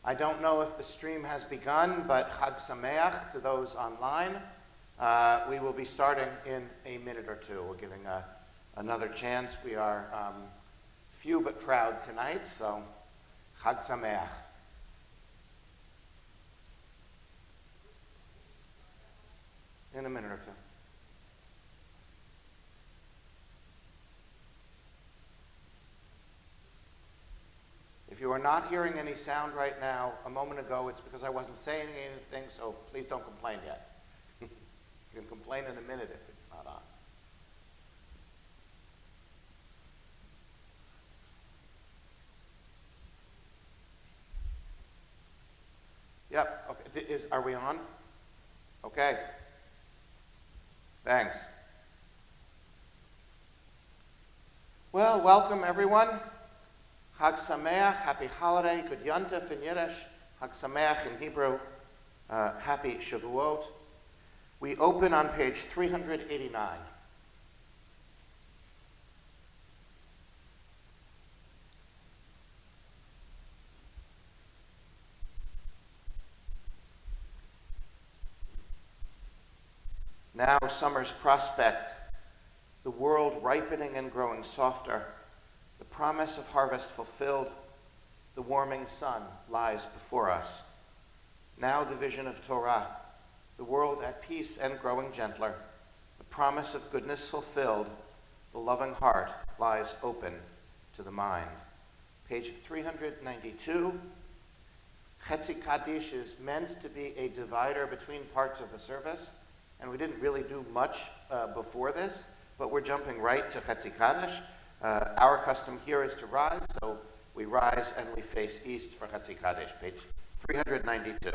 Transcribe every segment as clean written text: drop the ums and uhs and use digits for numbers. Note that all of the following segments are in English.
I don't know if the stream has begun, but Chag Sameach to those online. We will be starting in a minute or two. We're giving another chance. We are few but proud tonight, so Chag Sameach. In a minute or two. If you are not hearing any sound right now, a moment ago, it's because I wasn't saying anything, so please don't complain yet. You can complain in a minute if it's not on. Yep, okay. Are we on? Okay. Thanks. Well, welcome everyone. Chag Sameach, happy holiday, good Yontif in Yiddish, Chag Sameach in Hebrew, happy Shavuot. We open on page 389. Now summer's prospect, the world ripening and growing softer, the promise of harvest fulfilled, the warming sun lies before us. Now the vision of Torah, the world at peace and growing gentler, the promise of goodness fulfilled, the loving heart lies open to the mind. Page 392. Chetzi Kaddish is meant to be a divider between parts of the service, and we didn't really do much before this, but we're jumping right to Chetzi Kaddish. Our custom here is to rise, so we rise and we face east for Chetzi Kaddish, page 392.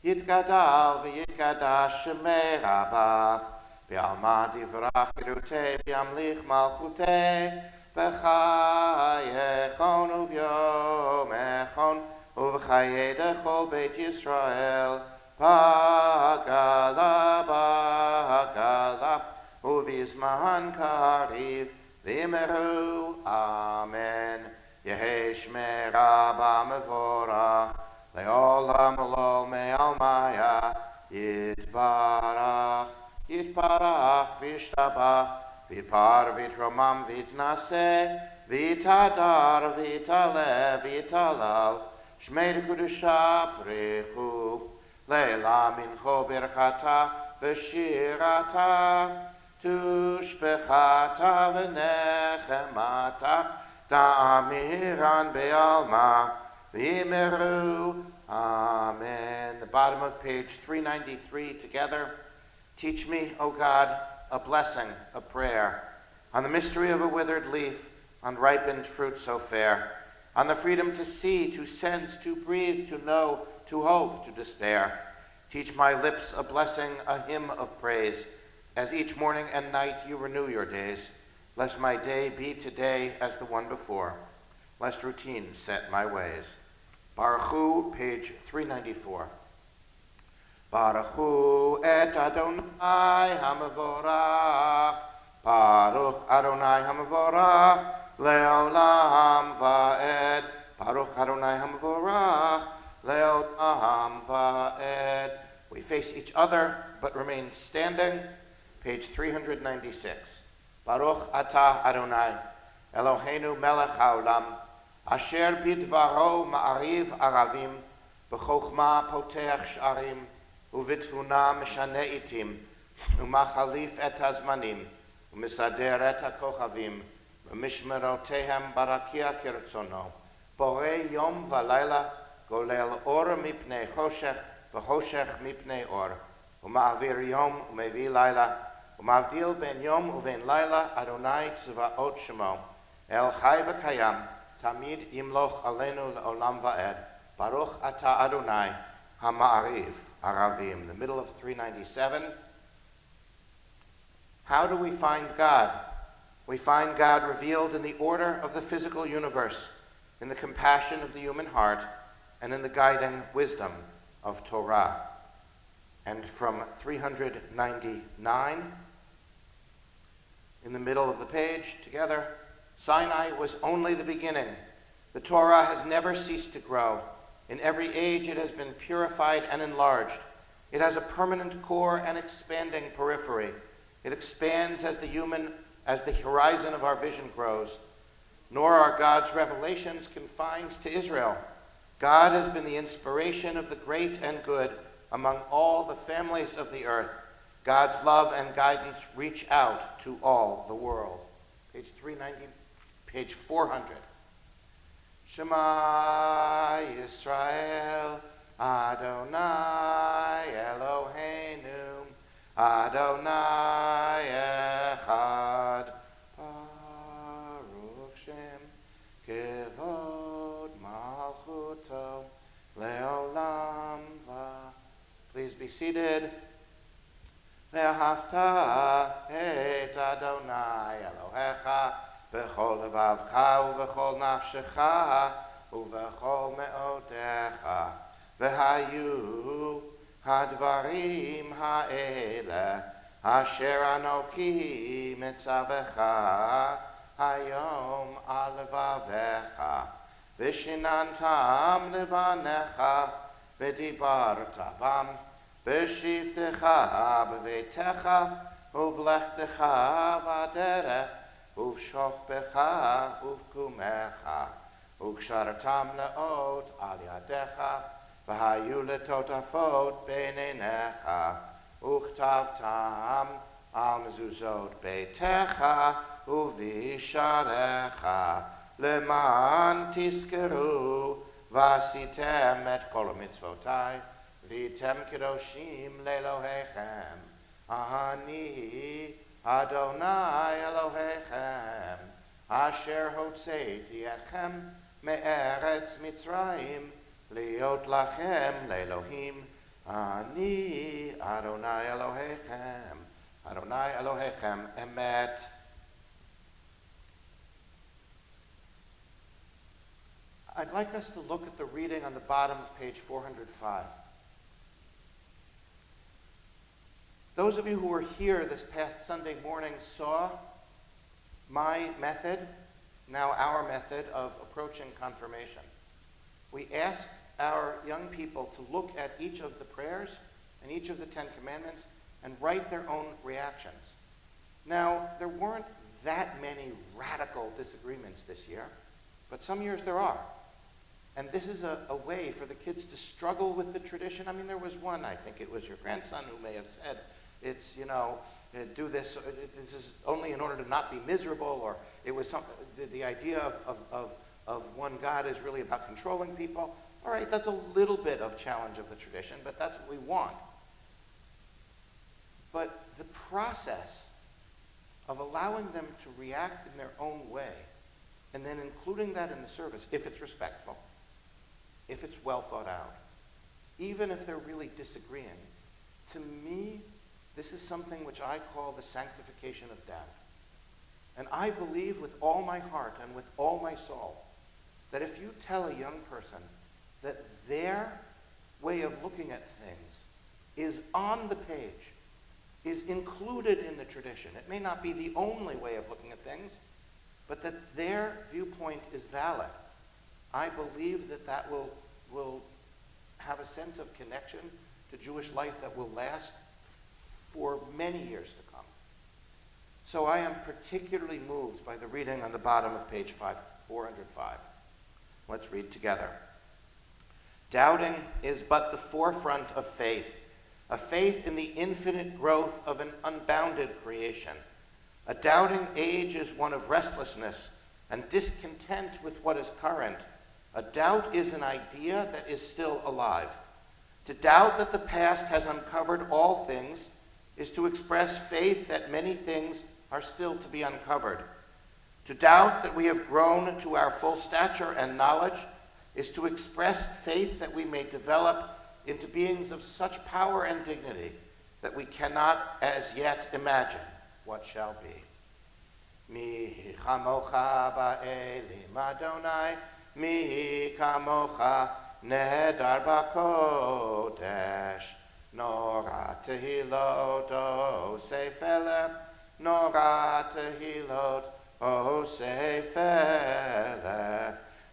Yitgadal v'yitgadash shemei Rabba v'alma divrach irutei v'yamlich malchutei b'chayechon uvyomechon uv'chayei dechol beit Yisrael Bagala bagala uvizman kariv v'yimeru amen yehesh merabba mevorach le'olam olol me'almaya yitbarach yitbarach v'yishtabach v'yitpar v'yitromam v'yitnaseh v'yitadar v'yitalev v'yitalal shmei d'chudusha prechu Leila mincho birchata v'shirata tushbechata v'nechemata ta'amiran be'alma v'yimeru amen. The bottom of page 393 together. Teach me, O God, a blessing, a prayer, on the mystery of a withered leaf, on ripened fruit so fair, on the freedom to see, to sense, to breathe, to know, to hope, to despair. Teach my lips a blessing, a hymn of praise, as each morning and night you renew your days. Lest my day be today as the one before, lest routine set my ways. Baruch Hu, page 394. Baruch Hu et Adonai HaMevorach, Baruch Adonai HaMevorach, Leolam Va'ed, Baruch Adonai HaMevorach, Leolam Va'ed. We face each other, but remain standing. Page 396. Baruch Atah Adonai, Eloheinu melech haolam, asher bidvaro ma'ariv aravim, b'chokhma poteach sh'arim, u'v'tfuna meshane itim, u'machalif et hazmanim, u'misader et hakochavim, u'mishmerotehem barakia kirtzono, borei yom v'layla, golel or mipnei choshech, v'choshech mipnei or, u'ma'avir yom u'mevi layla, u'mavdil ben yom u'ven layla, Adonai tzvaot shemo, el chai v'kayam, tamid yimloch alenu le'olam va'ed, Baruch ata Adonai, ha'ma'ariv aravim. The middle of 397. How do we find God? We find God revealed in the order of the physical universe, in the compassion of the human heart, and in the guiding wisdom of Torah. And from 399, in the middle of the page, together, Sinai was only the beginning. The Torah has never ceased to grow. In every age it has been purified and enlarged. It has a permanent core and expanding periphery. It expands as the horizon of our vision grows. Nor are God's revelations confined to Israel. God has been the inspiration of the great and good among all the families of the earth. God's love and guidance reach out to all the world. Page 390, page 400. Shema Yisrael, Adonai Eloheinu, Adonai Echad, Baruch Shem, Kevod Malchuto, Leolam Va. Please be seated. Ve'ahavta et Adonai Elohecha, B'chol levavcha u'b'chol nafshecha u'b'chol me'odecha v'hayu hadvarim ha'ele asher anochi mitzavecha hayom al levavecha v'shinantam levanecha v'dibarta bam b'shivtecha b'veitecha uv'lechtecha v'aderech uv'shochbecha uv'kumecha u'kshartam le'ot al yadecha v'hayu letotafot beinenecha u'chtavtam al mezuzot beitecha u'visharecha leman tiskeru v'asitem et kol mitzvotai v'yitem kedoshim le'elohechem ani Adonai Elohechem, asher hotzeiti etchem me'eretz Mitzrayim, liot lachem le'elohim, ani Adonai Elohechem, Adonai Elohechem emet. I'd like us to look at the reading on the bottom of page 405. Those of you who were here this past Sunday morning saw my method, now our method, of approaching confirmation. We asked our young people to look at each of the prayers and each of the 10 commandments and write their own reactions. Now, there weren't that many radical disagreements this year, but some years there are. And this is a way for the kids to struggle with the tradition. I mean, there was one, I think it was your grandson, who may have said, it's, do this, this is only in order to not be miserable, or it was the idea of one God is really about controlling people. All right, that's a little bit of challenge of the tradition, but that's what we want. But the process of allowing them to react in their own way, and then including that in the service, if it's respectful, if it's well thought out, even if they're really disagreeing, to me, this is something which I call the sanctification of doubt. And I believe with all my heart and with all my soul that if you tell a young person that their way of looking at things is on the page, is included in the tradition, it may not be the only way of looking at things, but that their viewpoint is valid, I believe that that will have a sense of connection to Jewish life that will last for many years to come. So I am particularly moved by the reading on the bottom of page 405. Let's read together. Doubting is but the forefront of faith, a faith in the infinite growth of an unbounded creation. A doubting age is one of restlessness and discontent with what is current. A doubt is an idea that is still alive. To doubt that the past has uncovered all things is to express faith that many things are still to be uncovered. To doubt that we have grown to our full stature and knowledge is to express faith that we may develop into beings of such power and dignity that we cannot as yet imagine what shall be. Mi chamocha ba'elim Adonai, mi kamocha nedar b'kodesh. Nora tehilot o sefelem, Nora tehilot o sefelem,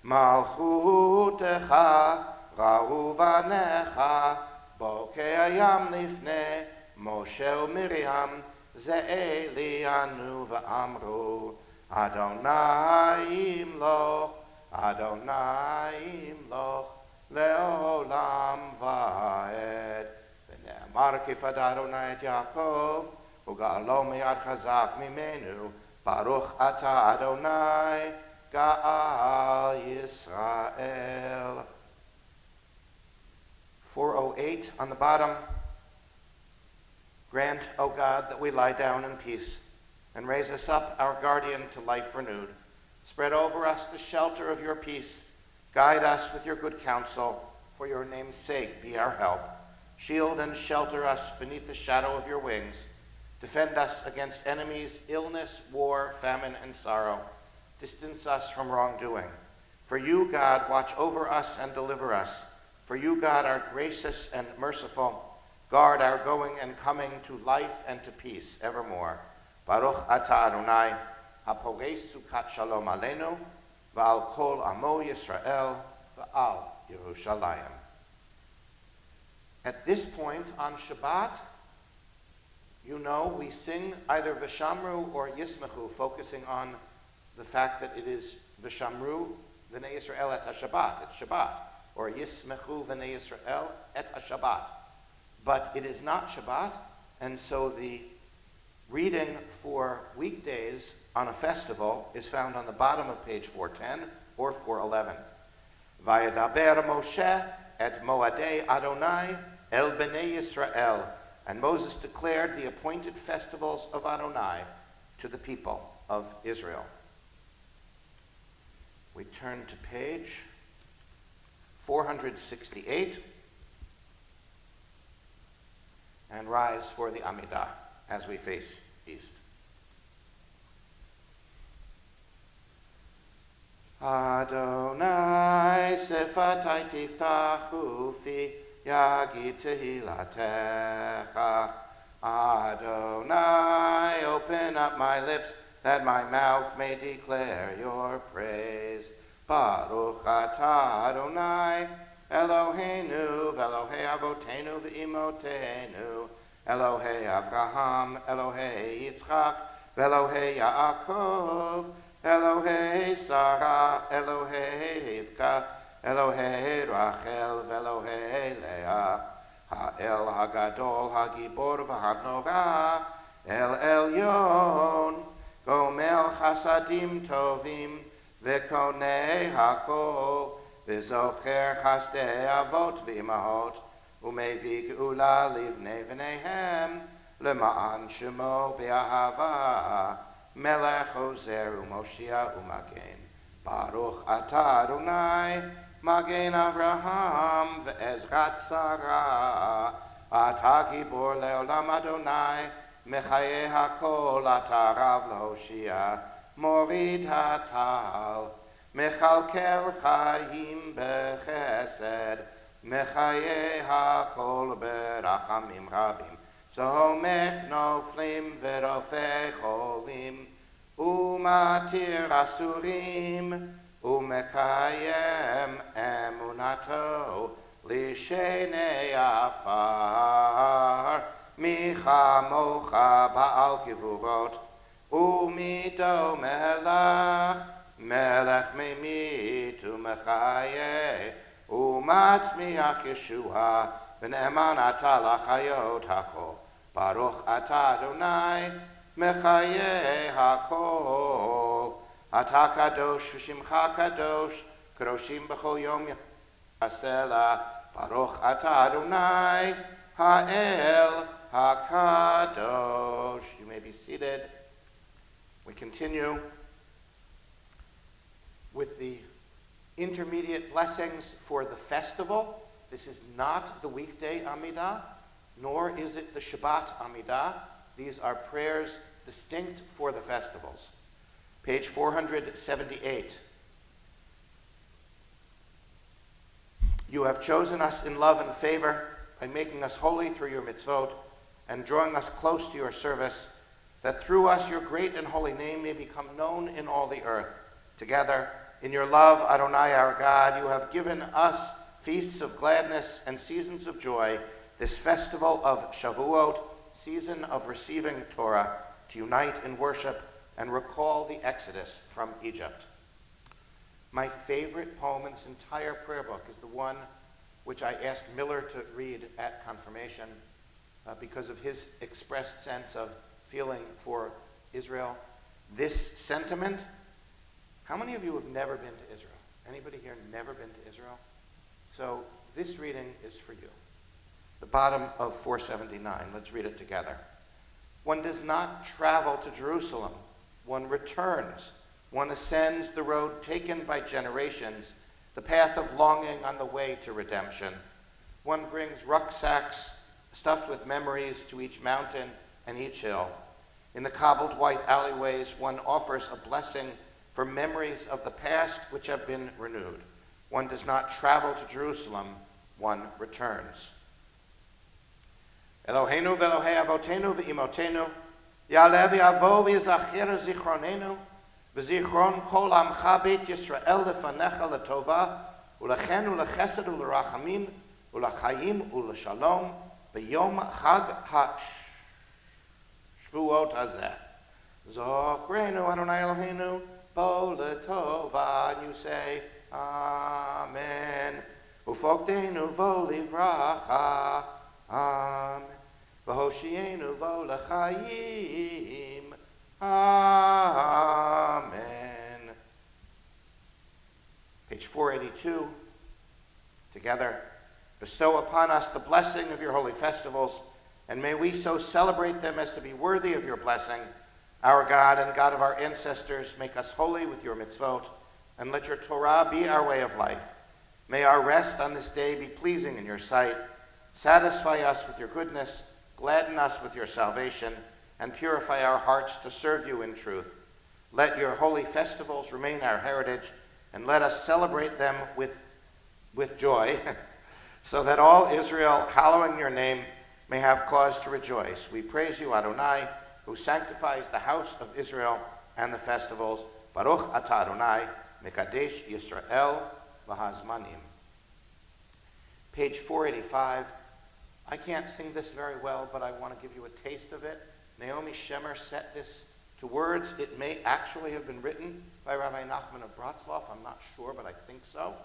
מלכותך ראו בניך, בוקי הים לפני משה ומרים, זה אלינו ואמרו, אדוני ימלוך, אדוני ימלוך, לעולם ועד. ונאמר כיפד אדוני את יעקב, וגאלו מיד חזק ממנו, ברוך אתה אדוני, גאל ישראל. 408 on the bottom. Grant, O God, that we lie down in peace, and raise us up, our guardian, to life renewed. Spread over us the shelter of your peace. Guide us with your good counsel. For your name's sake, be our help. Shield and shelter us beneath the shadow of your wings. Defend us against enemies, illness, war, famine, and sorrow. Distance us from wrongdoing. For you, God, watch over us and deliver us. For you, God, are gracious and merciful. Guard our going and coming to life and to peace evermore. Baruch atah Adonai, haporeis sukat shalom aleinu, v'al kol amo Yisrael, v'al Yerushalayim. At this point on Shabbat, you know, we sing either V'shamru or Yismechu, focusing on the fact that it is V'shamru v'nei Yisrael et HaShabbat, it's Shabbat, or Yismechu v'nei Yisrael et HaShabbat. But it is not Shabbat, and so the reading for weekdays on a festival is found on the bottom of page 410 or 411. Vayadaber Moshe et Moadei Adonai el bnei Yisrael. And Moses declared the appointed festivals of Adonai to the people of Israel. We turn to page 468 and rise for the Amidah as we face east. Adonai sefatai tiftachu fi yagid tehilatecha. Adonai, open up my lips that my mouth may declare your praise. Baruch atah Adonai, Eloheinu, v'Elohei avotenu v'imotenu, Elohei Avraham, Elohei Yitzchak, v'Elohei Yaakov, Elohei Sarah, Elohei Rivka, Elohei Rachel, v'Elohei Leah, Ha'el Hagadol, Hagibor v'Hanora, El Elyon, Gomel Chasadim Tovim, v'Konei Hakol, v'Zocher Chasdei Avot v'Imahot, U'mevig Ula Livnei V'neihem, Lema'an Shemo Be'ahava, Melech Ozer U'Moshia U'Magen. Baruch atah Adonai, Magen Avraham V'Ezrat Sarah, Atah Gibor Le'olam Adonai, Mechaye HaKol Atah Rav L'Hoshia, Morid HaTal, Mechalkel Chaim B'Chesed, Mechaye HaKol B'Rachamim Rabim, Zomech Noflim V'Rofei Cholim, Umatir Asurim, Umekayem Emunato, Lishenei Afar, Micha Mocha Baal Kivurot, Umido Melach, Melech Memit Umechaye, Umatzmiach Yeshua, V'ne'eman atah lachayot hakol. Baruch atah Adonai, Mechaye hakol. Atah kadosh v'shimcha kadosh, kadoshim b'chol yom yasela. Baruch atah Adonai, ha'el hakadosh. You may be seated. We continue with the intermediate blessings for the festival. This is not the weekday Amidah, nor is it the Shabbat Amidah. These are prayers distinct for the festivals. Page 478. You have chosen us in love and favor by making us holy through your mitzvot and drawing us close to your service, that through us your great and holy name may become known in all the earth. Together, In your love, Adonai our God, you have given us feasts of gladness and seasons of joy, this festival of Shavuot, season of receiving Torah, to unite in worship and recall the Exodus from Egypt. My favorite poem in this entire prayer book is the one which I asked Miller to read at confirmation because of his expressed sense of feeling for Israel. This sentiment, how many of you have never been to Israel? Anybody here never been to Israel? So this reading is for you. The bottom of 479. Let's read it together. One does not travel to Jerusalem. One returns. One ascends the road taken by generations, the path of longing on the way to redemption. One brings rucksacks stuffed with memories to each mountain and each hill. In the cobbled white alleyways, one offers a blessing for memories of the past which have been renewed. One does not travel to Jerusalem. One returns. Eloheinu ve'Elohei avotenu ve'imotenu, ya'aleh v'yavo v'yizacher zichronenu, v'zichron kol amcha beit Yisrael lefanecha letova, ulechen ulechesed ulerachamim, ulechayim uleshalom, b'yom chag ha'shvuot hazeh. Zochrenu Adonai Eloheinu, bo letova, and you say, Amen. Ufokteinu vo livracha, Amen. V'hoshienu vo l'chaim, Amen. Page 482, together. Bestow upon us the blessing of your holy festivals, and may we so celebrate them as to be worthy of your blessing. Our God and God of our ancestors, make us holy with your mitzvot, and let your Torah be our way of life. May our rest on this day be pleasing in your sight. Satisfy us with your goodness, gladden us with your salvation, and purify our hearts to serve you in truth. Let your holy festivals remain our heritage, and let us celebrate them with joy, so that all Israel, hallowing your name, may have cause to rejoice. We praise you, Adonai, who sanctifies the house of Israel and the festivals. Baruch atah Adonai, Mekadesh Yisrael v'hazmanim. Page 485. I can't sing this very well, but I want to give you a taste of it. Naomi Shemer set this to words. It may actually have been written by Rabbi Nachman of Bratslav. I'm not sure, but I think so.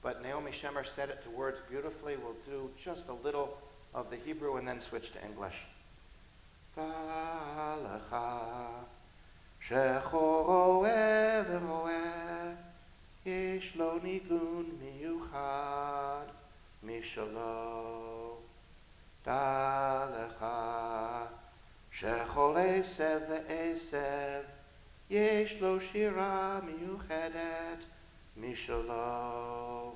But Naomi Shemer set it to words beautifully. We'll do just a little of the Hebrew and then switch to English. שחורואה ורואה, יש לו ניגון מיוחד משלו. דע לך, שכל עשב ועשב, יש לו שירה מיוחדת משלו,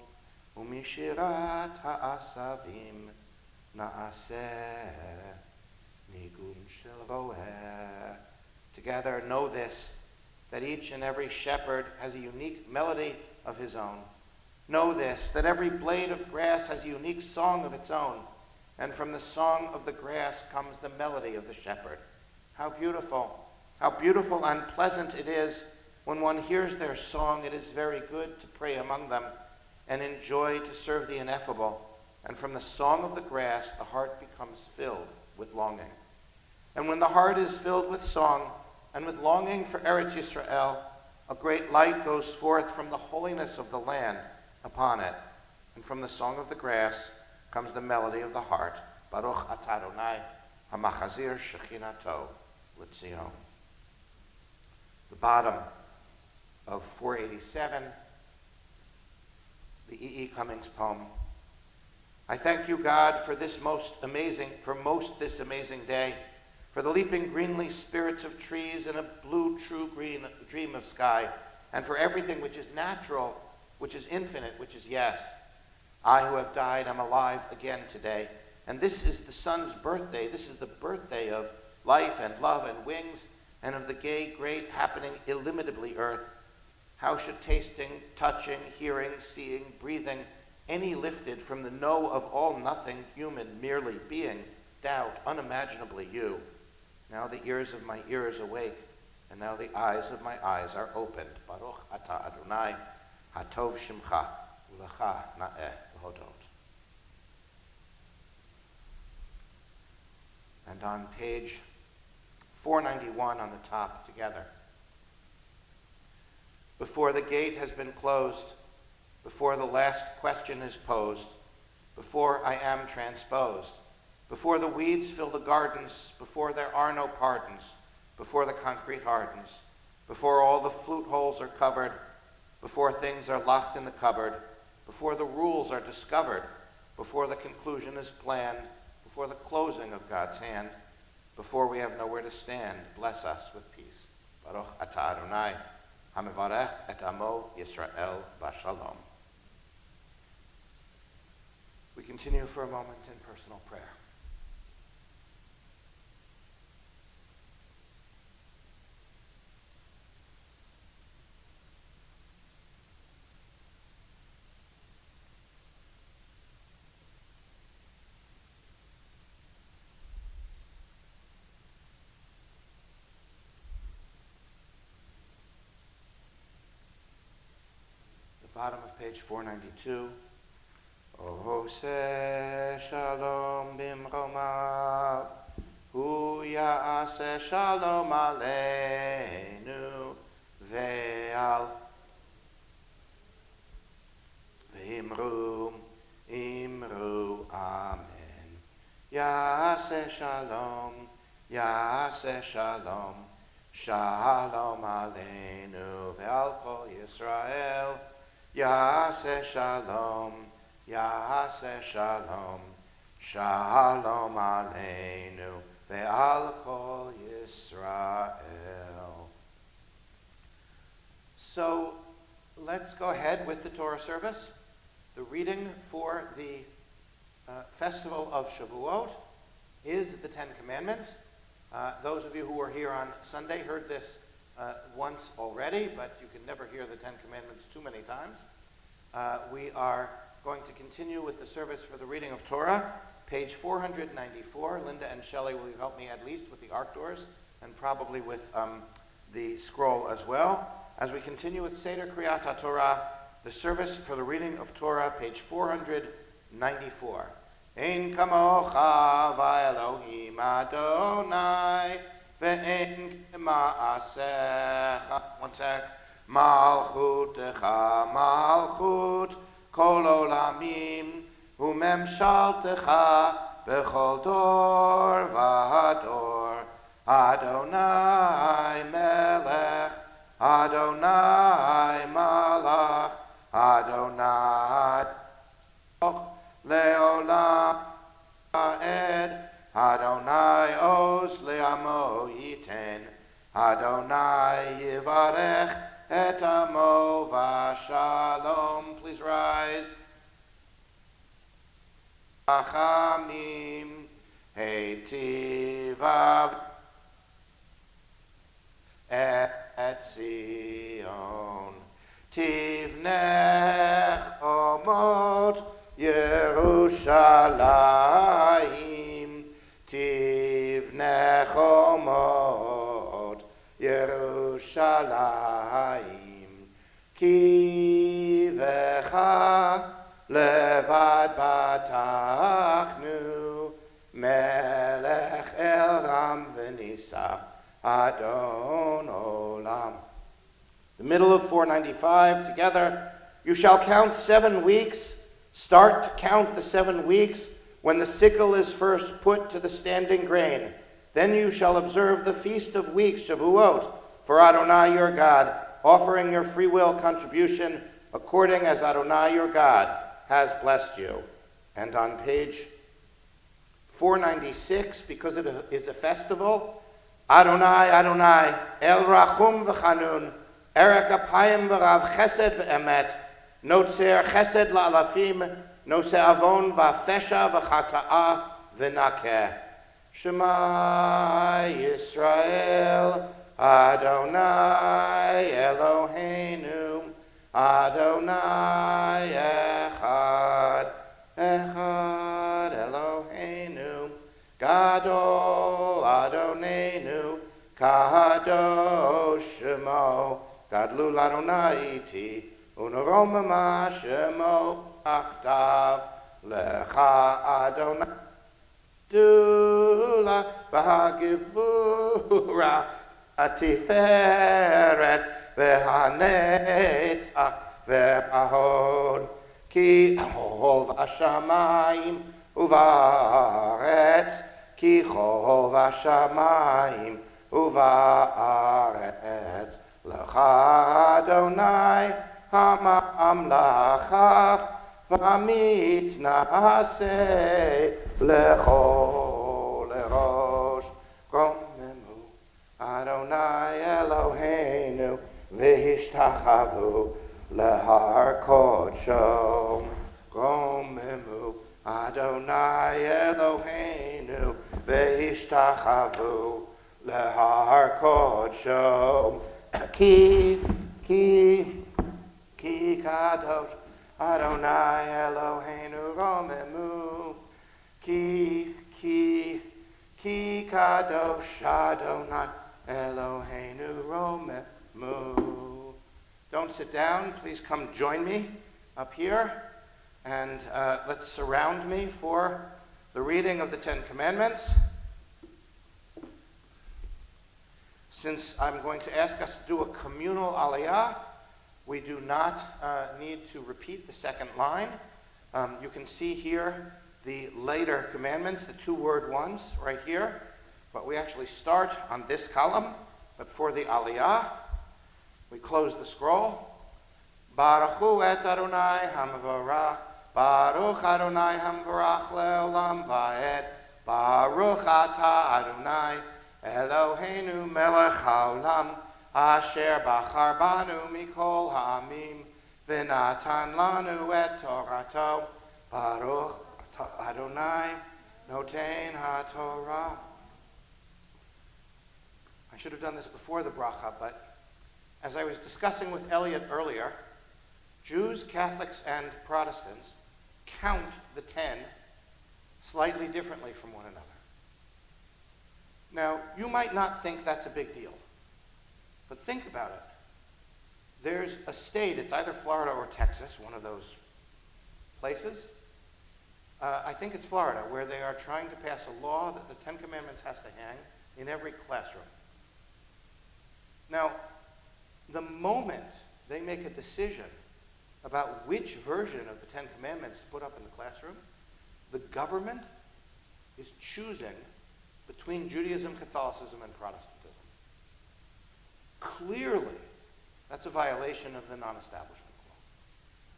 ומשירת העשבים נעשה ניגון של רואה. Together, know this, that each and every shepherd has a unique melody of his own. Know this, that every blade of grass has a unique song of its own, and from the song of the grass comes the melody of the shepherd. How beautiful and pleasant it is when one hears their song. It is very good to pray among them and enjoy to serve the ineffable. And from the song of the grass, the heart becomes filled with longing. And when the heart is filled with song, and with longing for Eretz Yisrael, a great light goes forth from the holiness of the land upon it. And from the song of the grass comes the melody of the heart. Baruch atah Adonai, hamachazir shechinato l'tzion. The bottom of 487, the E.E. Cummings poem. I thank you, God, for this most amazing day, for the leaping greenly spirits of trees and a blue true green dream of sky, and for everything which is natural, which is infinite, which is yes. I who have died am alive again today, and this is the sun's birthday. This is the birthday of life and love and wings, and of the gay, great, happening, illimitably earth. How should tasting, touching, hearing, seeing, breathing, any lifted from the know of all nothing, human, merely being, doubt, unimaginably you? Now the ears of my ears awake, and now the eyes of my eyes are opened. Baruch atah Adonai, hatov shimcha, ulecha na'eh v'hodot. And on page 491 on the top, together. Before the gate has been closed, before the last question is posed, before I am transposed, before the weeds fill the gardens, before there are no pardons, before the concrete hardens, before all the flute holes are covered, before things are locked in the cupboard, before the rules are discovered, before the conclusion is planned, before the closing of God's hand, before we have nowhere to stand, bless us with peace. Baruch atah Adonai, hamivarech et amo Yisrael b'shalom. We continue for a moment in personal prayer. Bottom of page 492. Ose shalom bimromav, hu ya'aseh shalom aleinu, ve'al imru amen. Ya'aseh shalom, shalom aleinu, ve'al kol Yisrael. Ya'aseh shalom, shalom aleinu, ve'al kol Yisrael. So let's go ahead with the Torah service. The reading for the festival of Shavuot is the Ten Commandments. Those of you who were here on Sunday heard this once already, but you can never hear the Ten Commandments too many times. We are going to continue with the service for the reading of Torah, page 494. Linda and Shelley will help me at least with the ark doors and probably with the scroll as well. As we continue with Seder Kriyat HaTorah, the service for the reading of Torah, page 494. Ein kamocha v'Elohim Adonai ve'en k'ma'asecha. One sec. Malchutecha malchut kol olamim u'memshaltecha b'chol dor v'ador. Adonai melech, Adonai malach, Adonai leolam ed, Adonai oz le'amo yiten, Adonai yivarech et amo v'shalom. Please rise. Achamim heitivav et Zion. Tivnech omot Yerushalayim. Tivnech omot Yerushalayim. Ki vecha levad batachnu melech el ram v'nisa Adon olam. The middle of 495 together. You shall count 7 weeks. Start to count the 7 weeks when the sickle is first put to the standing grain. Then you shall observe the feast of weeks, Shavuot, for Adonai your God, offering your free will contribution according as Adonai your God has blessed you. And on page 496, because it is a festival, Adonai, Adonai, El Rachum v'Chanun, Erek Apayim v'Rav Chesed v'Emet, Notzer Chesed la'alafim, Nose Avon v'Fesha v'Chata'a v'Nakeh. Shema Yisrael, Adonai Eloheinu, Adonai Echad, Echad Eloheinu, Gadol Adonenu, Kadosh shemo, gadlu l'Adonai iti, uneromama shemo, achtav, lecha Adonai, dula, v'hagivura, atiferet, v'hanetzach, v'ahod, ki chov hashamayim uvaretz, ki chov hashamayim uvaretz, lecha Adonai hamamlacha, v'mitnaseh lecho lerosh, romemu Adonai Eloheinu v'hishtachavu lehar kodsho, romemu Adonai Eloheinu v'hishtachavu lehar kodsho, ki kadosh Adonai Eloheinu romemu, ki kadosh Adonai Eloheinu romemu. Don't sit down. Please come join me up here, and let's surround me for the reading of the Ten Commandments. Since I'm going to ask us to do a communal aliyah, we do not need to repeat the second line. You can see here the later commandments, the two-word ones right here, but we actually start on this column. But for the aliyah, we close the scroll. Baruch hu et Adonai hamvarach, Baruch Adonai hamvarach leolam va'ed, Baruch ata Adonai Eloheinu melech haolam, asher bachar banu mikol ha'amim, v'natan lanu et torato, Baruch Adonai noten ha'torah. I should have done this before the bracha, but as I was discussing with Elliot earlier, Jews, Catholics, and Protestants count the 10 slightly differently from one another. Now, you might not think that's a big deal, but think about it. There's a state, it's either Florida or Texas, one of those places. I think it's Florida, where they are trying to pass a law that the Ten Commandments has to hang in every classroom. Now, the moment they make a decision about which version of the Ten Commandments to put up in the classroom, the government is choosing between Judaism, Catholicism, and Protestantism. Clearly, that's a violation of the non-establishment clause.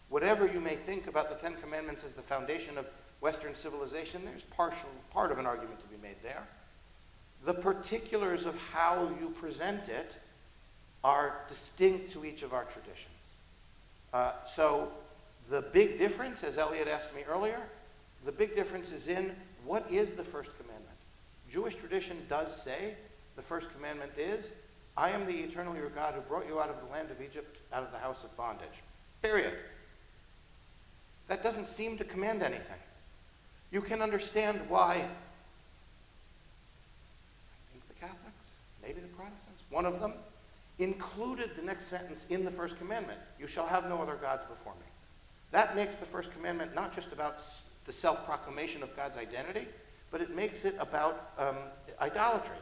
Whatever you may think about the Ten Commandments as the foundation of Western civilization, there's part of an argument to be made there. The particulars of how you present it are distinct to each of our traditions. So the big difference, as Elliot asked me earlier, the big difference is in what is the first commandment. Jewish tradition does say the first commandment is, I am the eternal your God who brought you out of the land of Egypt, out of the house of bondage. Period. That doesn't seem to command anything. You can understand why, I think the Catholics, maybe the Protestants, one of them, included the next sentence in the first commandment, you shall have no other gods before me. That makes the first commandment not just about the self-proclamation of God's identity, but it makes it about idolatry.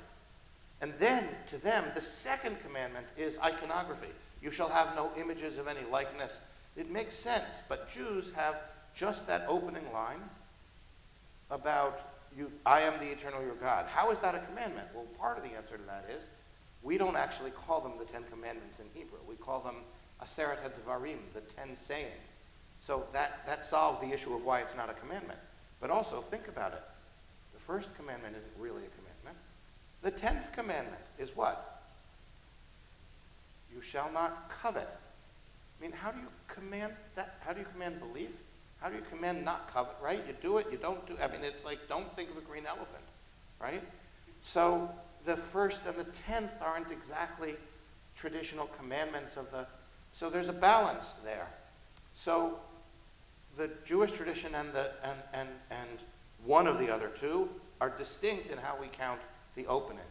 And then, to them, the second commandment is iconography. You shall have no images of any likeness. It makes sense, but Jews have just that opening line about, I am the eternal your God. How is that a commandment? Well, part of the answer to that is, we don't actually call them the Ten Commandments in Hebrew. We call them Aseret HaDvarim, the 10 sayings. So that solves the issue of why it's not a commandment. But also, think about it. The first commandment isn't really a commandment. The 10th commandment is what? You shall not covet. I mean, how do you command that? How do you command belief? How do you command not covet, right? You do it, you don't do it. I mean, it's like, don't think of a green elephant, right? So the first and the 10th aren't exactly traditional commandments of the... So there's a balance there. So the Jewish tradition and one of the other two are distinct in how we count the opening.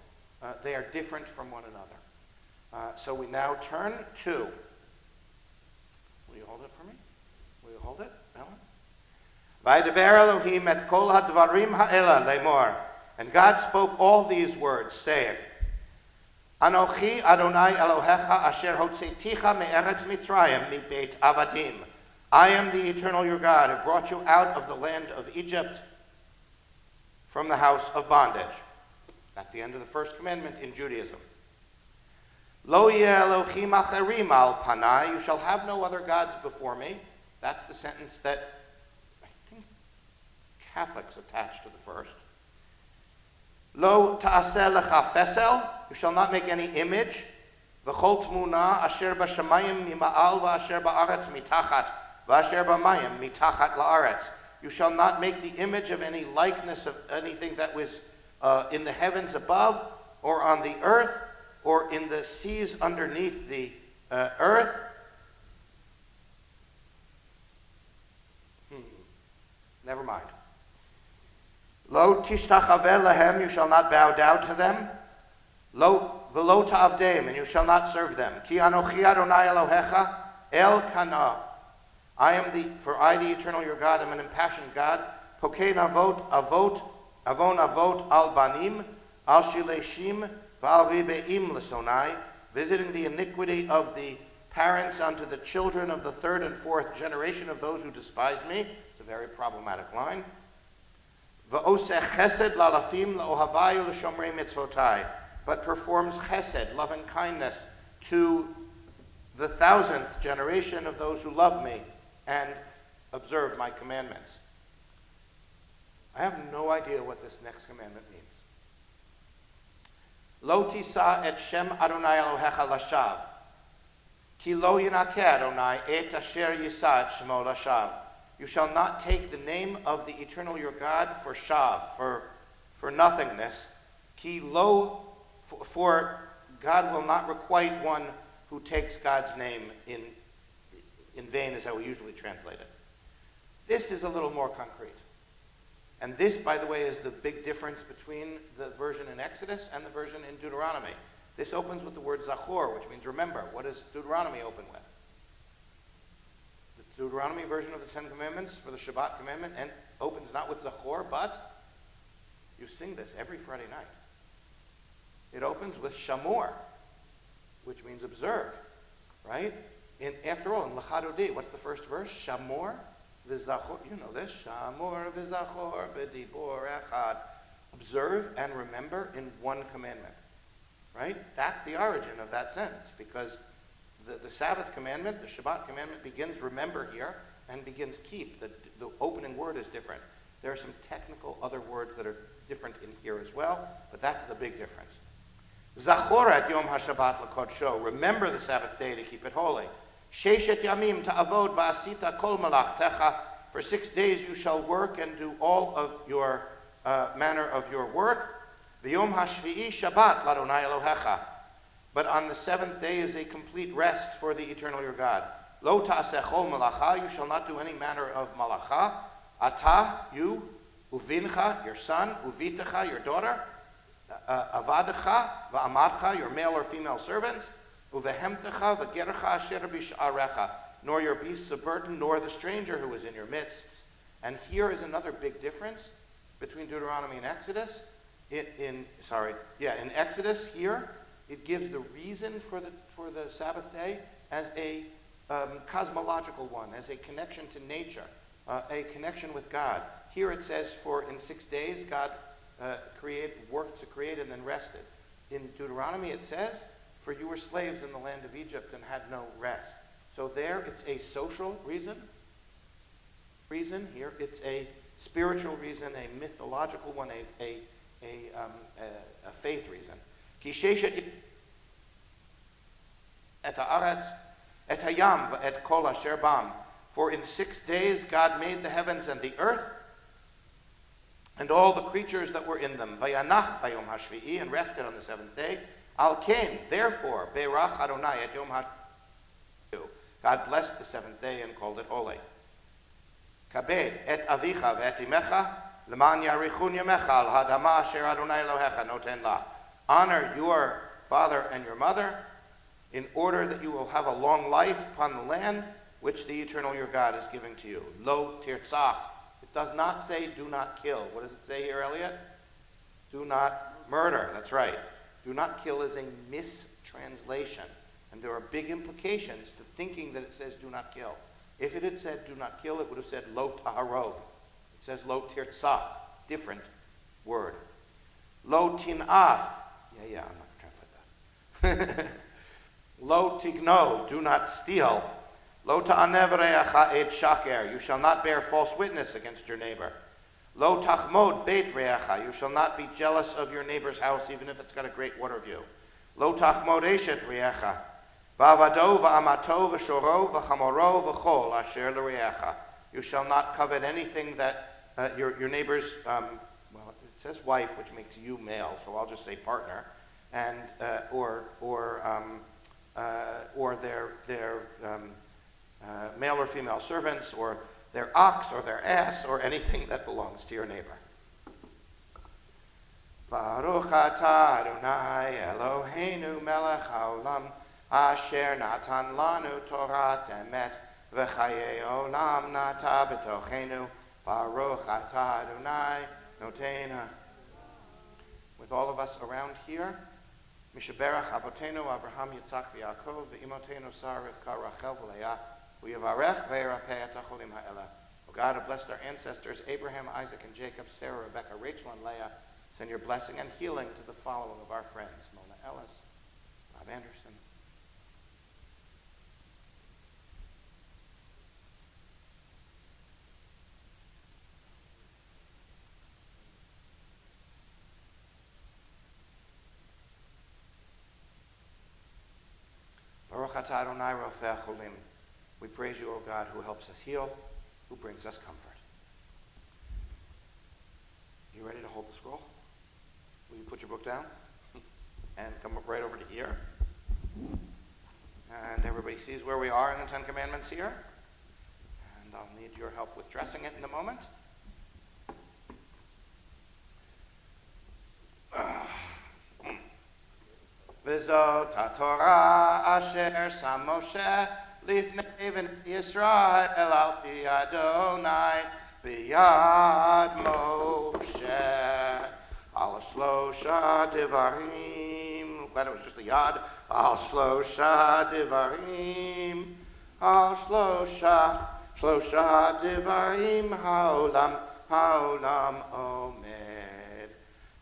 They are different from one another. So we now turn to, will you hold it for me? Will you hold it, Ellen? Vaydeber Elohim et kol hadvarim ha'ela lemor. And God spoke all these words, saying, Anochi Adonai Elohecha asher hotzeiticha me'eretz Mitzrayim mi beit avadim. I am the eternal your God who brought you out of the land of Egypt from the house of bondage. That's the end of the first commandment in Judaism. Lo yeh Elohim acherim al panai. You shall have no other gods before me. That's the sentence that I think Catholics attach to the first. Lo ta'aseh lecha fesel. You shall not make any image. V'chol tmuna asher b'shamayim mima'al v'asher ba'aretz mitachat v'asher b'mayim mitachat la'aretz. You shall not make the image of any likeness of anything that was in the heavens above, or on the earth, or in the seas underneath the earth. Never mind. Lo tishtachaveh lahem, you shall not bow down to them. Lo v'lo ta'avdeim, and you shall not serve them. Ki anochi Adonai Elohecha el kana. For I, the eternal your God, am an impassioned God. Pokein avon avot al banim, al shileshim, v'al ribeim lesonai, visiting the iniquity of the parents unto the children of the third and fourth generation of those who despise me. It's a very problematic line. V'oseh chesed lalafim la'ohavayu l'shomrei mitzvotai, but performs chesed, loving kindness, to the 1,000th generation of those who love me and observe my commandments. I have no idea what this next commandment means. Lo tisa et shem Adonai Elohecha lashav, ki lo yinakeh Adonai et asher yisa et shemo lashav. You shall not take the name of the eternal your God for shav, for nothingness. Ki lo, for God will not requite one who takes God's name in vain, as I will usually translate it. This is a little more concrete. And this, by the way, is the big difference between the version in Exodus and the version in Deuteronomy. This opens with the word zachor, which means remember. What does Deuteronomy open with? The Deuteronomy version of the Ten Commandments for the Shabbat commandment and opens not with zachor, but you sing this every Friday night. It opens with shamor, which means observe, right? After all, in Lachadodi, what's the first verse? Shamor v'zachor. You know this. Shamor v'zachor b'dibor echad. Observe and remember in one commandment, right? That's the origin of that sentence, because the Sabbath commandment, the Shabbat commandment, begins remember here and begins keep. The opening word is different. There are some technical other words that are different in here as well, but that's the big difference. Zachor et Yom HaShabbat l'kodsho. Remember the Sabbath day to keep it holy. Sheshet yamim ta'avod va'asita kol malachtecha. For 6 days you shall work and do all of your manner of your work. V'yom hashvi'i Shabbat l'Adonai Elohecha. But on the 7th day is a complete rest for the eternal your God. Lo ta'aseh chol malacha. You shall not do any manner of malacha. Ata, you, uvincha, your son, uvitecha, your daughter, avadecha, va'amadcha, your male or female servants, uvehemtecha, v'gercha asher b'sha'arecha, nor your beasts of burden, nor the stranger who is in your midst. And here is another big difference between Deuteronomy and Exodus. In Exodus here, it gives the reason for the Sabbath day as a cosmological one, as a connection to nature, a connection with God. Here it says, for in 6 days God worked to create and then rested. In Deuteronomy it says, for you were slaves in the land of Egypt and had no rest. So there it's a social reason. Here it's a spiritual reason, a mythological one, a faith reason. Ki sheshet et haaretz et hayam v'et kol asher bam. For in 6 days God made the heavens and the earth and all the creatures that were in them. Vayanach bayom hashvi'i, and rested on the 7th day. Al ken, therefore, beirach Adonai et yom hashvi'i. God blessed the 7th day and called it holy. Kabed et avicha ve'et imecha leman yarichun yamecha al hadama asher Adonai Elohecha noten la. Honor your father and your mother, in order that you will have a long life upon the land which the eternal your God is giving to you. Lo tirtzach. It does not say do not kill. What does it say here, Elliot? Do not murder. That's right. Do not kill is a mistranslation. And there are big implications to thinking that it says do not kill. If it had said do not kill, it would have said lo taharog. It says lo tirtzach. Different word. Lo tinaf. Yeah, I'm not going to translate that. Lo tignov. Do not steal. Lo ta'anev re'acha et shaker. You shall not bear false witness against your neighbor. Lo tachmod beit re'acha. You shall not be jealous of your neighbor's house, even if it's got a great water view. Lo tachmod eshet re'acha. Va'avado va'amato v'shoro v'chamoro v'chol asher l're'acha. You shall not covet anything that your neighbor's, well, it says wife, which makes you male, so I'll just say partner, and or their male or female servants, or their ox, or their ass, or anything that belongs to your neighbor. Baruch atah Adonai Eloheinu melech haolam asher natan lanu torat emet v'chayei olam nata b'tochenu Baruch atah Adonai notena. With all of us around here, Mishaberach Abotenu Abraham Yitzchak v'Yaakov v'imotenu Sarah Rivka Rachel v'Leah. O God, who blessed our ancestors, Abraham, Isaac, and Jacob, Sarah, Rebecca, Rachel, and Leah, send your blessing and healing to the following of our friends, Mona Ellis, Bob Anderson. Baruch atah Adonai Rofeh Cholim. We praise you, O God, who helps us heal, who brings us comfort. You ready to hold the scroll? Will you put your book down and come up right over to here? And everybody sees where we are in the Ten Commandments here. And I'll need your help with dressing it in a moment. V'zot haTorah asher sam Moshe Lifnei v'nei Yisrael al pi Adonai b'yad Moshe al shlosha devarim. Glad it was just the yad. Al shlosha devarim. Al shlosha devarim haolam omed.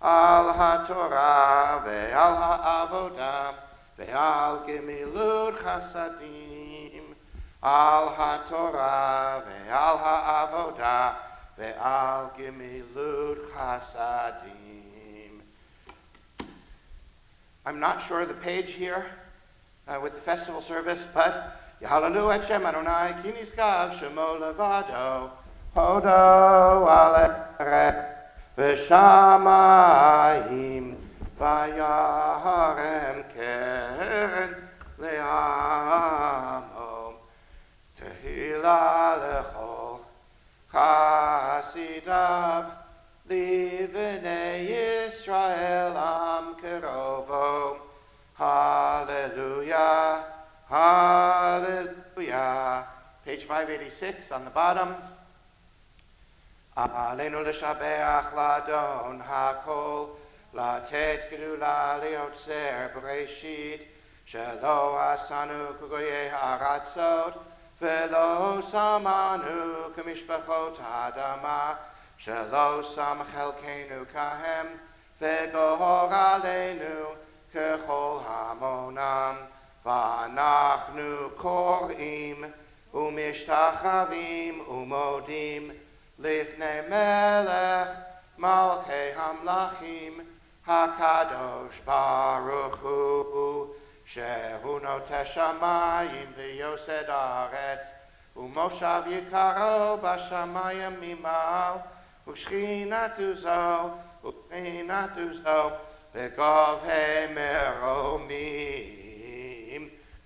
Al haTorah ve'al ha'avodah ve'al gemilut chasadim. Al haTorah ve'al ha'avodah ve'al gemilut chasadim. I'm not sure of the page here with the festival service, but Yahalelu et Shem Adonai ki niskav shemo levado hodo al Erev v'shamayim v'yarem keren le'amo tehila lechol chasidav livnei Yisrael am kerovo. Hallelujah, hallelujah. Page 586 on the bottom. Aleinu l'shabeach l'adon hakol latet gedula liotzer b'reishit shelo asanu kugoyei haratzot velo samanu k'mishpachot ha'adama shelo sam chelkeinu kahem v'gohor aleinu kechol hamonam v'anachnu kor'im umishtachavim umodim Lifnei melech malchei hamlachim hakadosh baruch hu shehu noteh shamayim v'yosed haaretz umoshav yikaro b'shamayim mimal u'shchinatu zo v'govhei meromim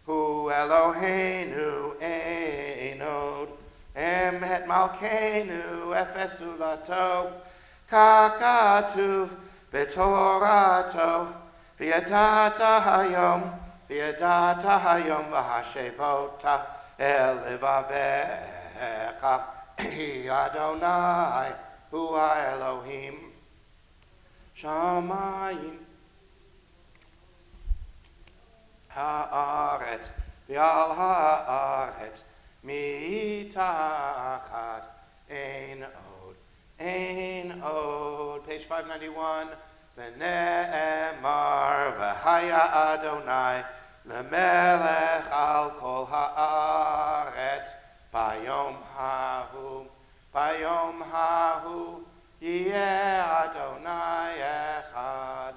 hu Eloheinu einod Emet malkeinu efesulato kakatuv betorato v'yatata hayom V'yadata hayom v'hashevota el levavecha hi Adonai hu Elohim shamayim haaretz v'al haaretz mitachat ein od. Page 591. V'ne'emar v'haya Adonai lemelech al kol haaretz bayom hahu yeh Adonai echad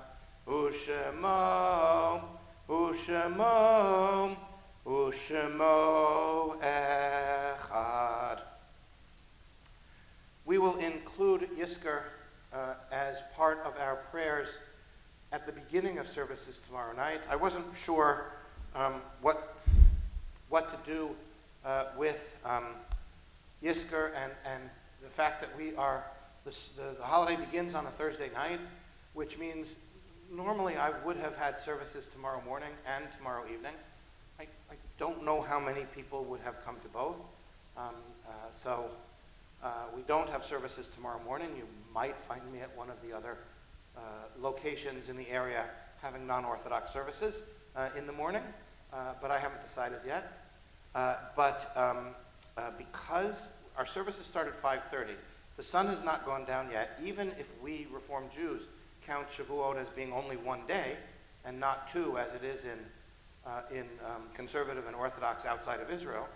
u'shemo echad. We will include Yizkor as part of our prayers at the beginning of services tomorrow night. I wasn't sure what to do with Yizkor and the fact that the holiday begins on a Thursday night, which means normally I would have had services tomorrow morning and tomorrow evening. I don't know how many people would have come to both. So we don't have services tomorrow morning. You might find me at one of the other locations in the area having non-Orthodox services in the morning, but I haven't decided yet. Because our services start at 5:30, the sun has not gone down yet. Even if we Reformed Jews count Shavuot as being only one day and not two, as it is in conservative and Orthodox outside of Israel,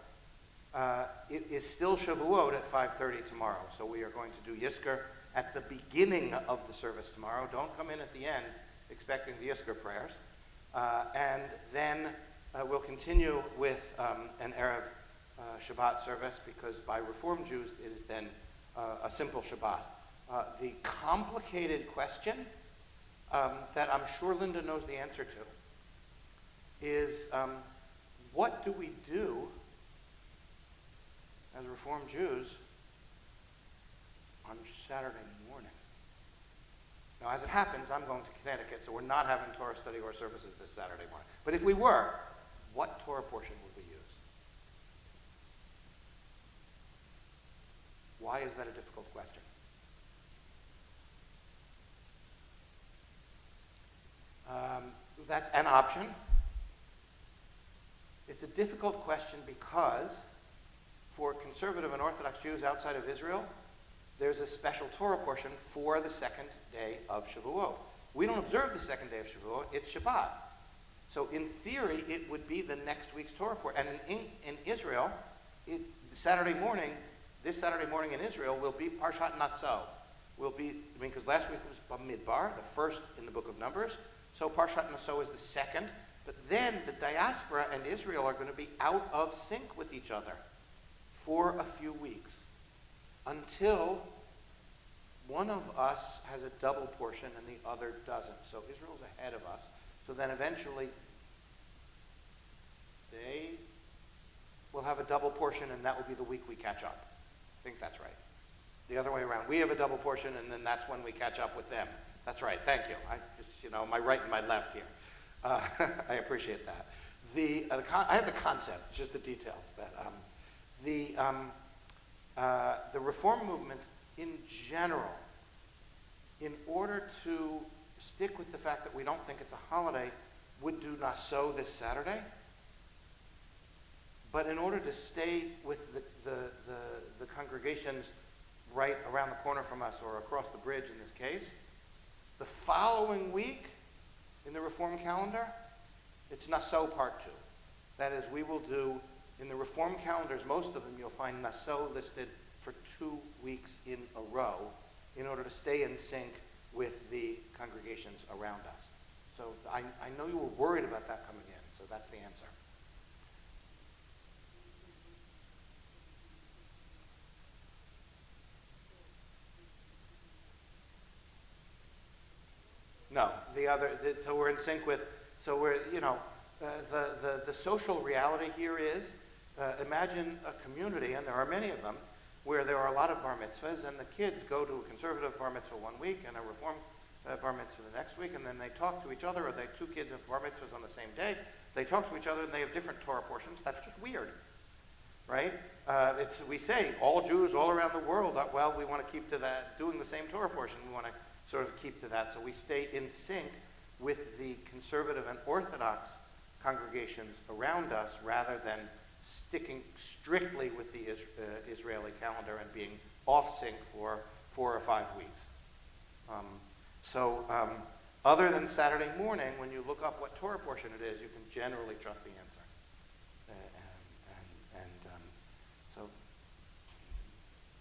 it is still Shavuot at 5:30 tomorrow. So we are going to do Yizkor at the beginning of the service tomorrow. Don't come in at the end expecting the Yizkor prayers. And then we'll continue with an Erev Shabbat service, because by Reform Jews it is then a simple Shabbat. The complicated question that I'm sure Linda knows the answer to is, what do we do as Reformed Jews on Saturday morning? Now, as it happens, I'm going to Connecticut, so we're not having Torah study or services this Saturday morning. But if we were, what Torah portion would we use? Why is that a difficult question? That's an option. It's a difficult question because for conservative and Orthodox Jews outside of Israel, there's a special Torah portion for the second day of Shavuot. We don't observe the second day of Shavuot, it's Shabbat. So in theory, it would be the next week's Torah portion. And in Israel, this Saturday morning in Israel will be Parshat Naso. Because last week was Bamidbar, the first in the book of Numbers. So Parshat Naso is the second. But then the diaspora and Israel are going to be out of sync with each other for a few weeks, until one of us has a double portion and the other doesn't. So Israel's ahead of us. So then eventually they will have a double portion, and that will be the week we catch up. I think that's right. The other way around. We have a double portion, and then that's when we catch up with them. That's right. Thank you. I just, my right and my left here. I appreciate that. I have the concept, it's just the details. The Reform movement in general, in order to stick with the fact that we don't think it's a holiday, would do Naso this Saturday. But in order to stay with the congregations right around the corner from us, or across the bridge in this case, the following week in the Reform calendar, it's Naso Part 2. That is, we will do, in the Reform calendars, most of them you'll find Naso listed for 2 weeks in a row in order to stay in sync with the congregations around us. So I know you were worried about that coming in, so that's the answer. No, so we're in sync with, so we're, the social reality here is, imagine a community, and there are many of them, where there are a lot of bar mitzvahs, and the kids go to a conservative bar mitzvah one week and a Reform bar mitzvah the next week, and then they talk to each other, or they two kids have bar mitzvahs on the same day. They talk to each other, and they have different Torah portions. That's just weird, right? We say all Jews all around the world. Well, we want to keep to that, doing the same Torah portion. We want to sort of keep to that, so we stay in sync with the conservative and Orthodox congregations around us, rather than sticking strictly with the Israeli calendar and being off sync for 4 or 5 weeks. Other than Saturday morning, when you look up what Torah portion it is, you can generally trust the answer. So,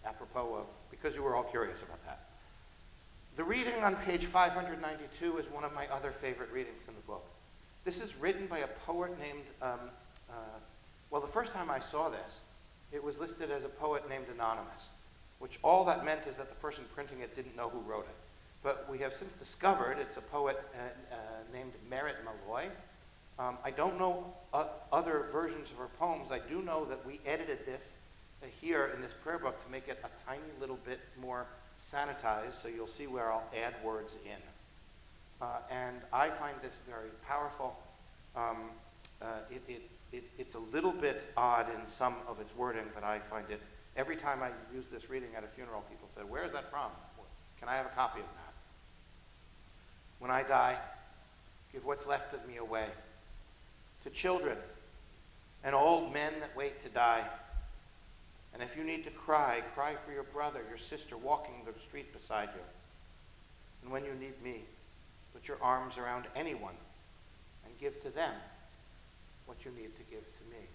apropos of, because you were all curious about that. The reading on page 592 is one of my other favorite readings in the book. This is written by a poet named, well, the first time I saw this, it was listed as a poet named Anonymous, which all that meant is that the person printing it didn't know who wrote it. But we have since discovered it's a poet named Merit Malloy. I don't know other versions of her poems. I do know that we edited this here in this prayer book to make it a tiny little bit more sanitized, so you'll see where I'll add words in. And I find this very powerful. It's a little bit odd in some of its wording, but I find it, every time I use this reading at a funeral, people say, "Where is that from? Can I have a copy of that? When I die, give what's left of me away to children and old men that wait to die. And if you need to cry, cry for your brother, your sister walking the street beside you. And when you need me, put your arms around anyone and give to them what you need to give to me.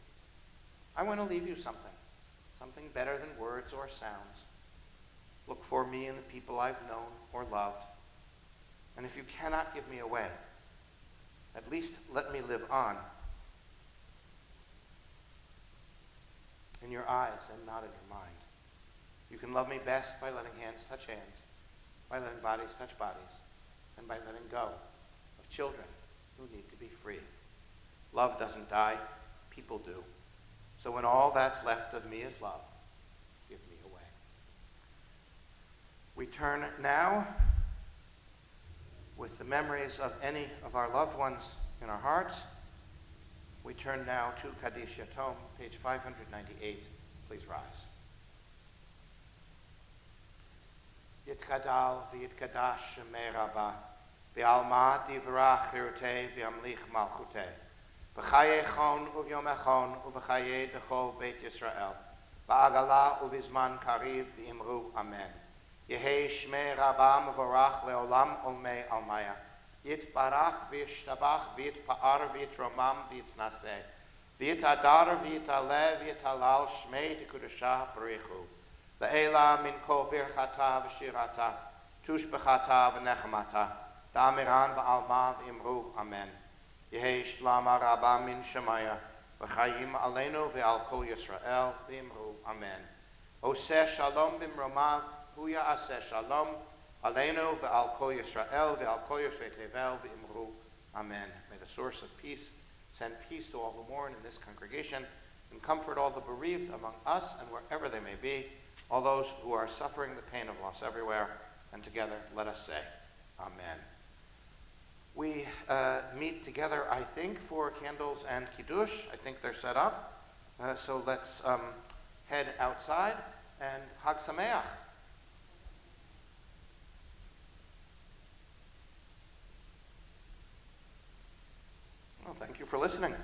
I want to leave you something better than words or sounds. Look for me in the people I've known or loved. And if you cannot give me away, at least let me live on in your eyes and not in your mind. You can love me best by letting hands touch hands, by letting bodies touch bodies, and by letting go of children who need to be free. Love doesn't die, people do. So when all that's left of me is love, give me away." We turn now, with the memories of any of our loved ones in our hearts, we turn now to Kaddish Yatom, page 598. Please rise. Yitkadal v'yitkadash shemei Rabbah, v'alma divrach chirutei v'yamlich malchutei, v'chaye chon uvyom echon uv'chaye dechol Beit Yisrael, v'agala uvizman kariv v'imru amen. Yehei shmei Rabbah mevorach leolam olmei almaya. Yitbarach v'yishtabach v'yitpa'ar v'yitromam v'yitznaseh. V'yitadar v'yitaleh v'yitalal shmei dekudashah b'richu. Le'ela min kol birchata v'shirata. Tushbechata v'nechemata. Da'amiran v'alma v'imru amen. Yehei shlama Rabbah min shemaya. V'chayim aleinu v'al kol Yisrael v'imru amen. Oseh shalom b'mromav. Huya aseh shalom, aleinu ve'al kol Yisrael ve'al kol Yosvei Tevel ve'imru. Amen. May the source of peace send peace to all who mourn in this congregation, and comfort all the bereaved among us and wherever they may be, all those who are suffering the pain of loss everywhere. And together, let us say, Amen. We meet together, I think, for candles and kiddush. I think they're set up. So let's head outside and Chag Sameach. Well, thank you for listening.